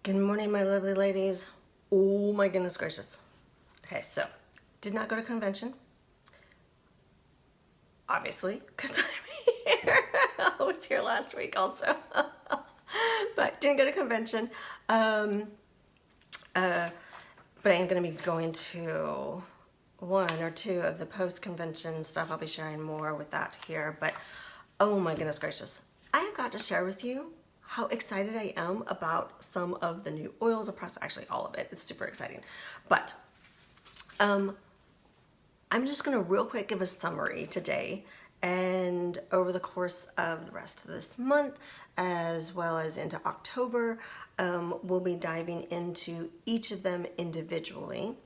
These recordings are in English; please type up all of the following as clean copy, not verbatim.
Good morning, my lovely ladies. Oh my goodness gracious. Okay, so did not go to convention, obviously, because I'm here. I was here last week also, but didn't go to convention. But I am going to be going to one or two of the post-convention stuff. I'll be sharing more with that here, but oh my goodness gracious. I have got to share with you how excited I am about some of the new oils or products, actually all of it. It's super exciting. But I'm just gonna real quick give a summary today, and over the course of the rest of this month, as well as into October, we'll be diving into each of them individually.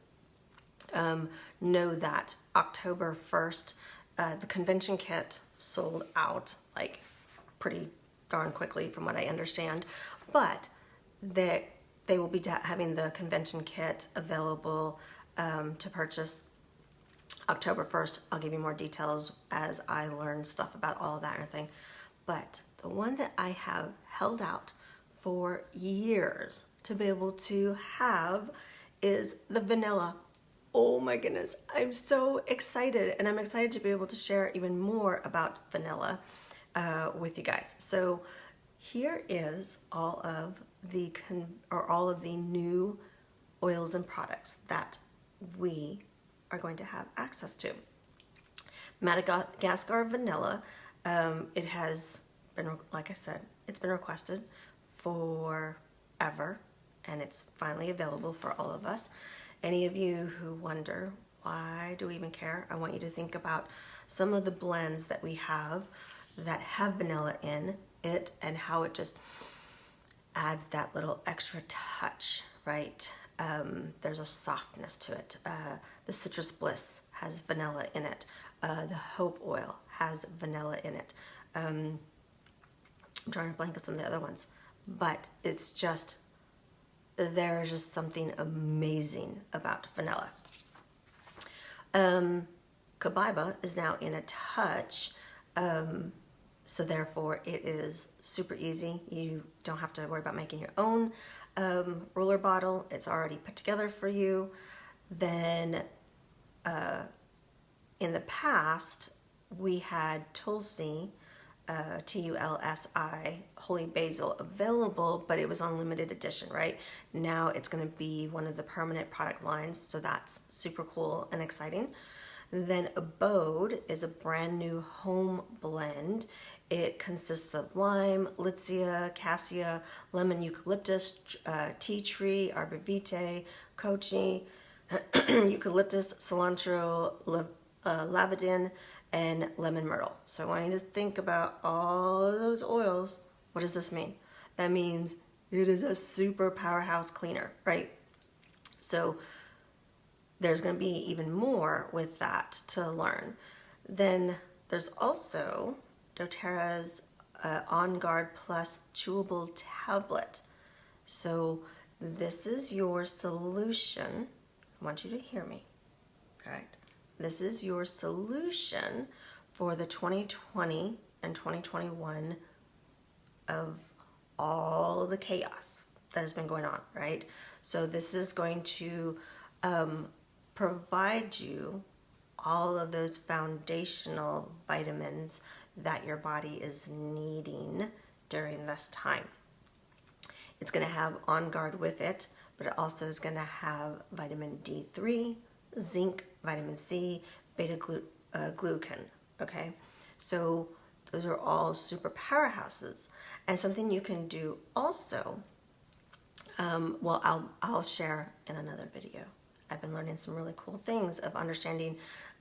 Know that October 1st, the convention kit sold out like pretty darn quickly from what I understand, but they will be having the convention kit available to purchase October 1st. I'll give you more details as I learn stuff about all of that and everything. But the one that I have held out for years to be able to have is the vanilla. Oh my goodness, I'm so excited, and I'm excited to be able to share even more about vanilla with you guys. So here is all of the new oils and products that we are going to have access to. Madagascar Vanilla, it has been, like I said, it's been requested forever, and it's finally available for all of us. Any of you who wonder, why do we even care? I want you to think about some of the blends that we have that have vanilla in it and how it just adds that little extra touch, right? There's a softness to it. The Citrus Bliss has vanilla in it. The Hope Oil has vanilla in it. I'm trying to blank on some of the other ones, but it's just, there's just something amazing about vanilla. Cobaiba is now in a touch, so therefore it is super easy. You don't have to worry about making your own roller bottle. It's already put together for you. Then in the past, we had Tulsi, Tulsi, Holy Basil available, but it was on limited edition, right? Now it's going to be one of the permanent product lines, so that's super cool and exciting. Then Abode is a brand new home blend. It consists of lime, lychee, cassia, lemon, eucalyptus, tea tree, arbor vitae, kochi, eucalyptus, cilantro, lavandin, and lemon myrtle. So I want you to think about all of those oils. What does this mean? That means it is a super powerhouse cleaner, right? So there's going to be even more with that to learn. Then there's also doTerra's OnGuard Plus chewable tablet. So this is your solution. I want you to hear me. All right. This is your solution for the 2020 and 2021 of all the chaos that has been going on, right? So this is going to provide you all of those foundational vitamins that your body is needing during this time. It's going to have OnGuard with it, but it also is going to have vitamin D3, zinc, vitamin C, beta-glucan, okay? So those are all super powerhouses. And something you can do also, well, I'll share in another video. I've been learning some really cool things of understanding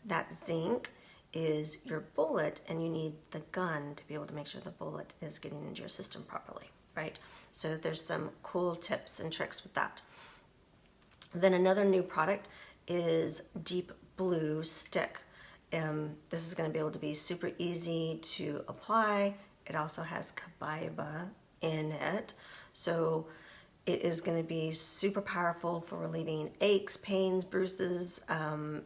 that zinc is your bullet, and you need the gun to be able to make sure the bullet is getting into your system properly, right? So there's some cool tips and tricks with that. Then another new product is Deep Blue Stick. This is going to be able to be super easy to apply. It also has cobaiba in it, so it is going to be super powerful for relieving aches, pains, bruises,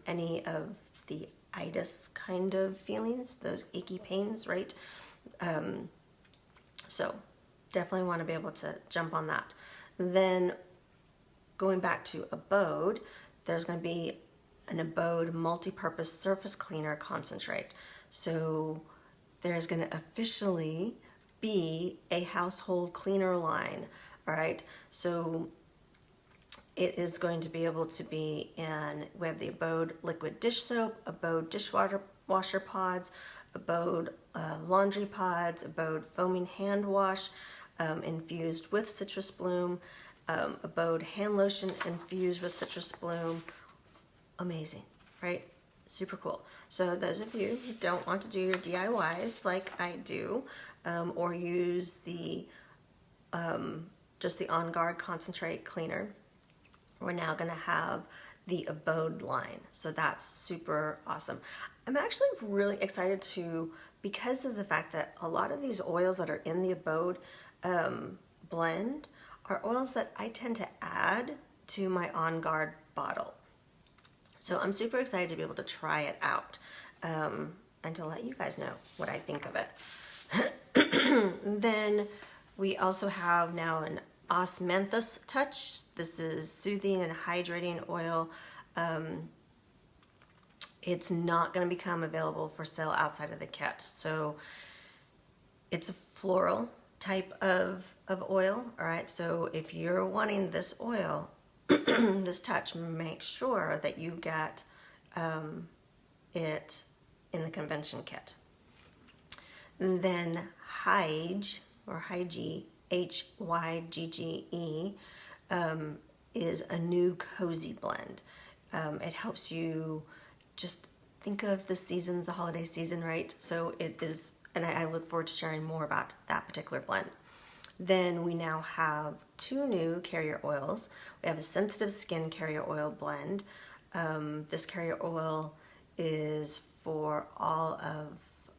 any of the itis kind of feelings, those achy pains, right? So definitely want to be able to jump on that. Then going back to Abode, there's going to be an Abode multi-purpose surface cleaner concentrate. So there's going to officially be a household cleaner line. All right, so it is going to be able to be in, we have the Abode liquid dish soap, Abode dishwasher pods, Abode laundry pods, Abode foaming hand wash infused with citrus bloom, Abode hand lotion infused with citrus bloom. Amazing, right? Super cool. So those of you who don't want to do your DIYs like I do, or use the just the OnGuard concentrate cleaner, we're now going to have the Abode line. So that's super awesome. I'm actually really excited to, because of the fact that a lot of these oils that are in the Abode blend are oils that I tend to add to my OnGuard bottle. So I'm super excited to be able to try it out and to let you guys know what I think of it. Then we also have now an Osmanthus Touch. This is soothing and hydrating oil. It's not going to become available for sale outside of the kit. So it's a floral type of oil. All right. So if you're wanting this oil, this touch, make sure that you get it in the convention kit. And then Hyge, or Hyge, Hygge, is a new cozy blend. It helps you just think of the seasons, the holiday season, right? So it is, and I look forward to sharing more about that particular blend. Then we now have two new carrier oils. We have a sensitive skin carrier oil blend. This carrier oil is for all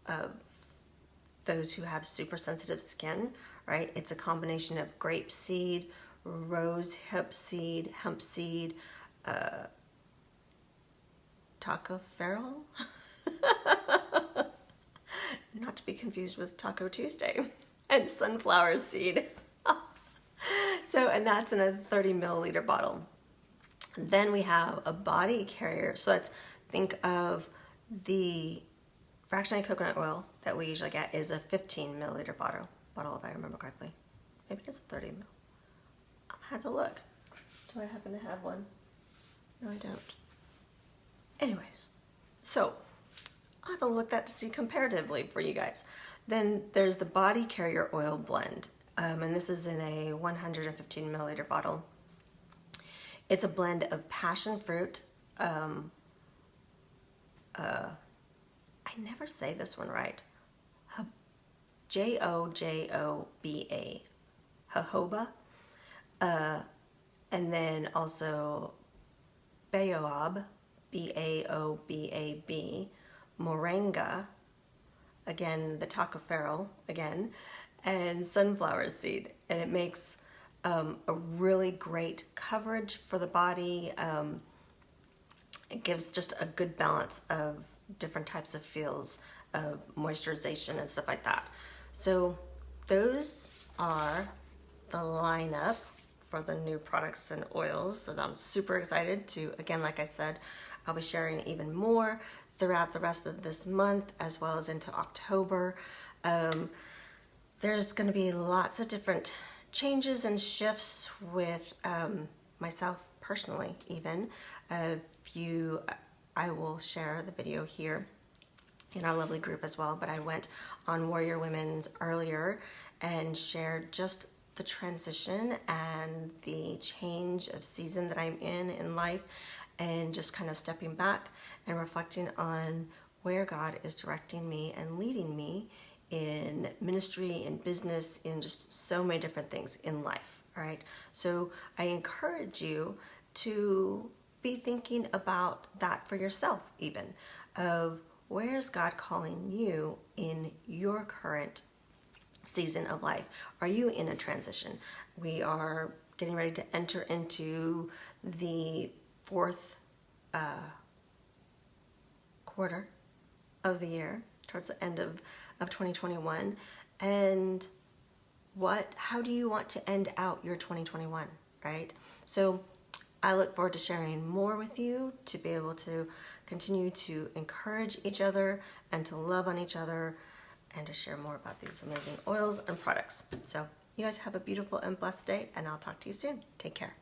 of those who have super sensitive skin, right? It's a combination of grape seed, rose hemp seed, tocopherol, not to be confused with Taco Tuesday, and sunflower seed. So, and that's in a 30 milliliter bottle. Then we have a body carrier. So let's think of the fractionated coconut oil that we usually get is a 15 milliliter bottle, if I remember correctly. Maybe it's a 30 mil. I'll have to look. Do I happen to have one? No, I don't. Anyways, so I'll have to look that to see comparatively for you guys. Then there's the body carrier oil blend. And this is in a 115 milliliter bottle. It's a blend of passion fruit. I never say this one right. Jojoba, jojoba, and then also baobab, baobab, moringa, again the tocopherol again, and sunflower seed, and it makes a really great coverage for the body. It gives just a good balance of different types of feels of moisturization and stuff like that. So those are the lineup for the new products and oils that I'm super excited to, again, like I said, I'll be sharing even more throughout the rest of this month as well as into October. There's going to be lots of different changes and shifts with myself personally even. I will share the video here in our lovely group as well, but I went on Warrior Women's earlier and shared just the transition and the change of season that I'm in life, and just kind of stepping back and reflecting on where God is directing me and leading me in ministry, in business, in just so many different things in life, all right? So I encourage you to be thinking about that for yourself even, of where is God calling you in your current season of life? Are you in a transition? We are getting ready to enter into the fourth quarter of the year, towards the end of 2021, and how do you want to end out your 2021, right? So I look forward to sharing more with you, to be able to continue to encourage each other and to love on each other and to share more about these amazing oils and products. So you guys have a beautiful and blessed day, and I'll talk to you soon. Take care.